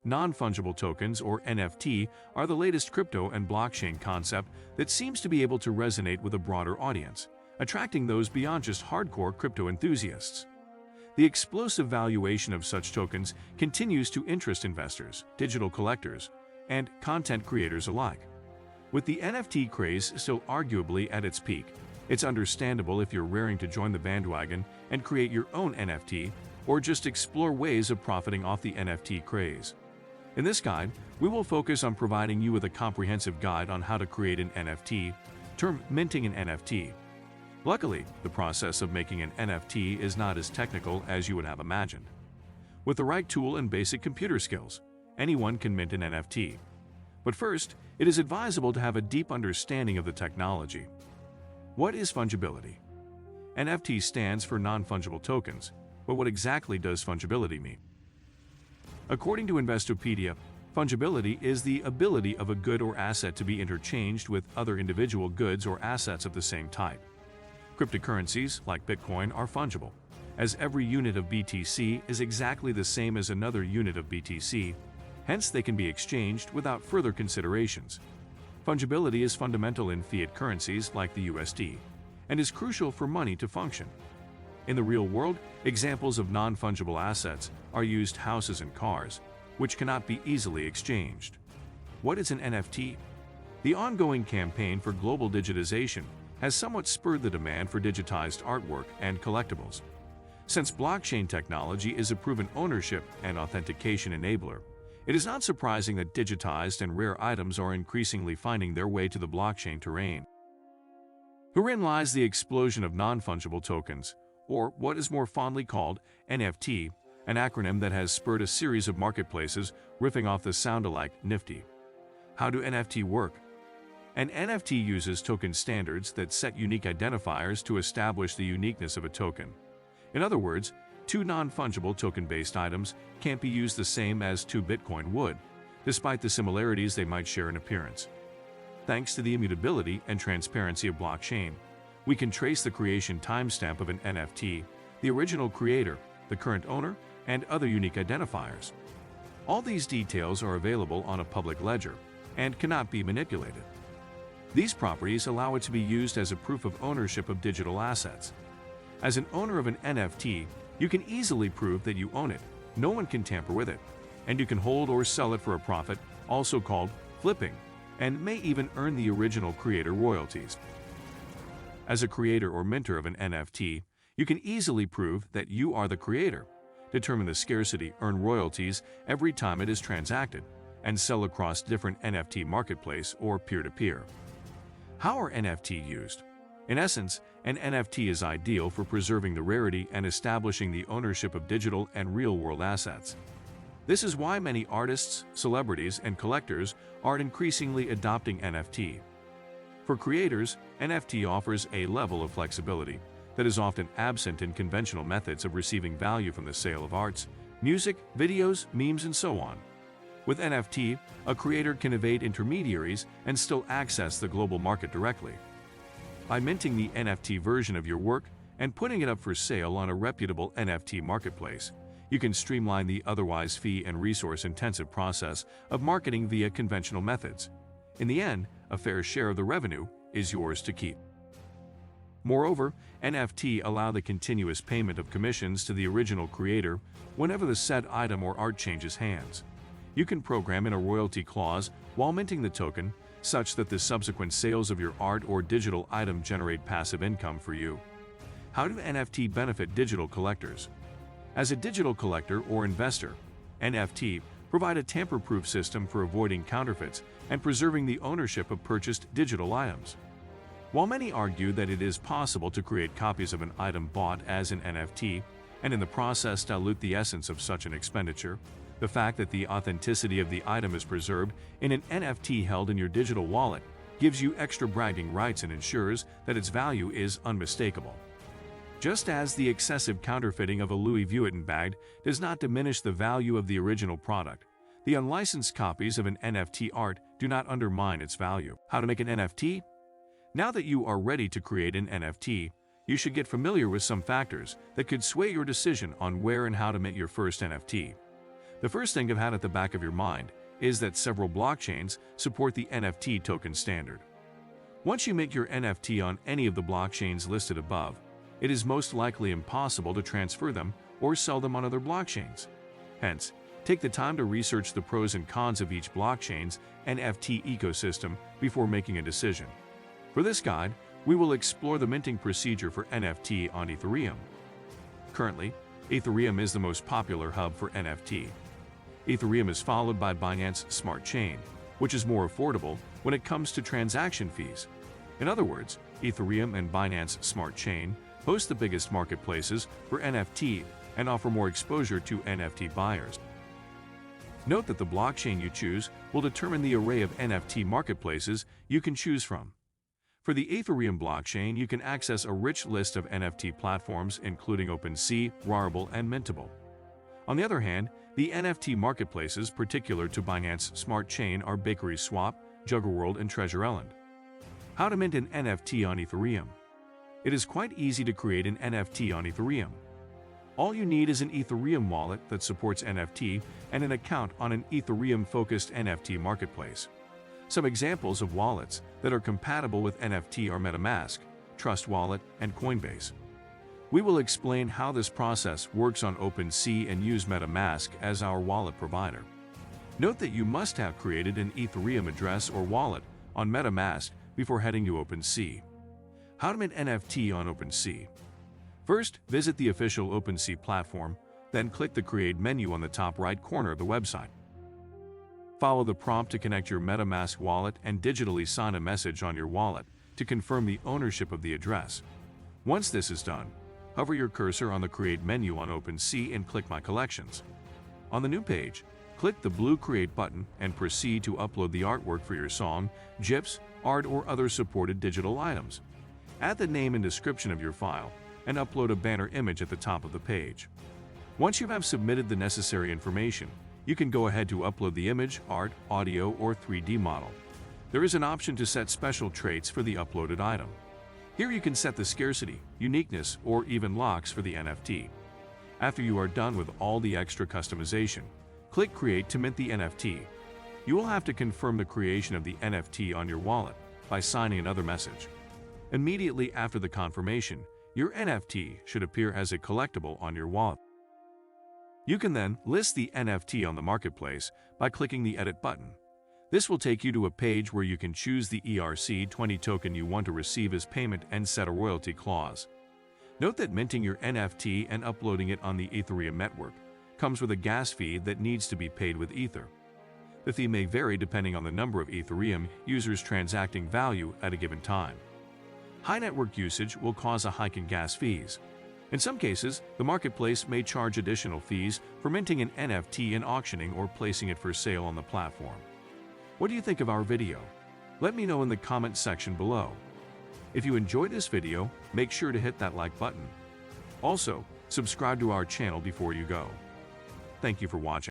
Non-fungible tokens, or NFT, are the latest crypto and blockchain concept that seems to be able to resonate with a broader audience, attracting those beyond just hardcore crypto enthusiasts. The explosive valuation of such tokens continues to interest investors, digital collectors, and content creators alike. With the NFT craze still arguably at its peak, it's understandable if you're raring to join the bandwagon and create your own NFT or just explore ways of profiting off the NFT craze. In this guide, we will focus on providing you with a comprehensive guide on how to create an NFT, termed minting an NFT. Luckily, the process of making an NFT is not as technical as you would have imagined. With the right tool and basic computer skills, anyone can mint an NFT. But first, it is advisable to have a deep understanding of the technology. What is fungibility? NFT stands for non-fungible tokens, but what exactly does fungibility mean? According to Investopedia, fungibility is the ability of a good or asset to be interchanged with other individual goods or assets of the same type. Cryptocurrencies, like Bitcoin, are fungible, as every unit of BTC is exactly the same as another unit of BTC, hence they can be exchanged without further considerations. Fungibility is fundamental in fiat currencies like the USD, and is crucial for money to function. In the real world, examples of non-fungible assets are used houses and cars, which cannot be easily exchanged. What is an NFT? The ongoing campaign for global digitization has somewhat spurred the demand for digitized artwork and collectibles. Since blockchain technology is a proven ownership and authentication enabler, it is not surprising that digitized and rare items are increasingly finding their way to the blockchain terrain. Herein lies the explosion of non-fungible tokens, or what is more fondly called NFT, an acronym that has spurred a series of marketplaces riffing off the sound-alike nifty. How do NFT work? An NFT uses token standards that set unique identifiers to establish the uniqueness of a token. In other words, two non-fungible token-based items can't be used the same as two Bitcoin would, despite the similarities they might share in appearance. Thanks to the immutability and transparency of blockchain, we can trace the creation timestamp of an NFT, the original creator, the current owner, and other unique identifiers. All these details are available on a public ledger and cannot be manipulated. These properties allow it to be used as a proof of ownership of digital assets. As an owner of an NFT, you can easily prove that you own it, no one can tamper with it, and you can hold or sell it for a profit, also called flipping, and may even earn the original creator royalties. As a creator or minter of an NFT, you can easily prove that you are the creator, determine the scarcity, earn royalties every time it is transacted, and sell across different NFT marketplace or peer-to-peer. How are NFT used? In essence, an NFT is ideal for preserving the rarity and establishing the ownership of digital and real-world assets. This is why many artists, celebrities, and collectors are increasingly adopting NFT. For creators, NFT offers a level of flexibility that is often absent in conventional methods of receiving value from the sale of arts, music, videos, memes, and so on. With NFT, a creator can evade intermediaries and still access the global market directly. By minting the NFT version of your work and putting it up for sale on a reputable NFT marketplace, you can streamline the otherwise fee and resource-intensive process of marketing via conventional methods. In the end, a fair share of the revenue is yours to keep. Moreover, NFT allow the continuous payment of commissions to the original creator whenever the said item or art changes hands. You can program in a royalty clause while minting the token, such that the subsequent sales of your art or digital item generate passive income for you. How do NFT benefit digital collectors? As a digital collector or investor, NFT provide a tamper-proof system for avoiding counterfeits and preserving the ownership of purchased digital items. While many argue that it is possible to create copies of an item bought as an NFT and in the process dilute the essence of such an expenditure, the fact that the authenticity of the item is preserved in an NFT held in your digital wallet gives you extra bragging rights and ensures that its value is unmistakable. Just as the excessive counterfeiting of a Louis Vuitton bag does not diminish the value of the original product, the unlicensed copies of an NFT art do not undermine its value. How to make an NFT? Now that you are ready to create an NFT, you should get familiar with some factors that could sway your decision on where and how to mint your first NFT. The first thing to have at the back of your mind is that several blockchains support the NFT token standard. Once you make your NFT on any of the blockchains listed above, it is most likely impossible to transfer them or sell them on other blockchains. Hence, take the time to research the pros and cons of each blockchain's NFT ecosystem before making a decision. For this guide, we will explore the minting procedure for NFT on Ethereum. Currently, Ethereum is the most popular hub for NFT. Ethereum is followed by Binance Smart Chain, which is more affordable when it comes to transaction fees. In other words, Ethereum and Binance Smart Chain host the biggest marketplaces for NFT and offer more exposure to NFT buyers. Note that the blockchain you choose will determine the array of NFT marketplaces you can choose from. For the Ethereum blockchain, you can access a rich list of NFT platforms including OpenSea, Rarible, and Mintable. On the other hand, the NFT marketplaces particular to Binance Smart Chain are Bakery Swap, Juggerworld, and Treasure Island. How to mint an NFT on Ethereum? It is quite easy to create an NFT on Ethereum. All you need is an Ethereum wallet that supports NFT and an account on an Ethereum-focused NFT marketplace. Some examples of wallets that are compatible with NFT are MetaMask, Trust Wallet, and Coinbase. We will explain how this process works on OpenSea and use MetaMask as our wallet provider. Note that you must have created an Ethereum address or wallet on MetaMask before heading to OpenSea. How to mint NFT on OpenSea? First, visit the official OpenSea platform, then click the Create menu on the top right corner of the website. Follow the prompt to connect your MetaMask wallet and digitally sign a message on your wallet to confirm the ownership of the address. Once this is done, hover your cursor on the Create menu on OpenSea and click My Collections. On the new page, click the blue Create button and proceed to upload the artwork for your song, GIFs, art, or other supported digital items. Add the name and description of your file and upload a banner image at the top of the page. Once you have submitted the necessary information, you can go ahead to upload the image, art, audio, or 3D model. There is an option to set special traits for the uploaded item. Here you can set the scarcity, uniqueness, or even locks for the NFT. After you are done with all the extra customization, click Create to mint the NFT. You will have to confirm the creation of the NFT on your wallet by signing another message. Immediately after the confirmation, your NFT should appear as a collectible on your wallet. You can then list the NFT on the marketplace by clicking the Edit button. This will take you to a page where you can choose the ERC20 token you want to receive as payment and set a royalty clause. Note that minting your NFT and uploading it on the Ethereum network comes with a gas fee that needs to be paid with Ether. The fee may vary depending on the number of Ethereum users transacting value at a given time. High network usage will cause a hike in gas fees. In some cases, the marketplace may charge additional fees for minting an NFT and auctioning or placing it for sale on the platform. What do you think of our video? Let me know in the comment section below. If you enjoyed this video, make sure to hit that like button. Also, subscribe to our channel before you go. Thank you for watching.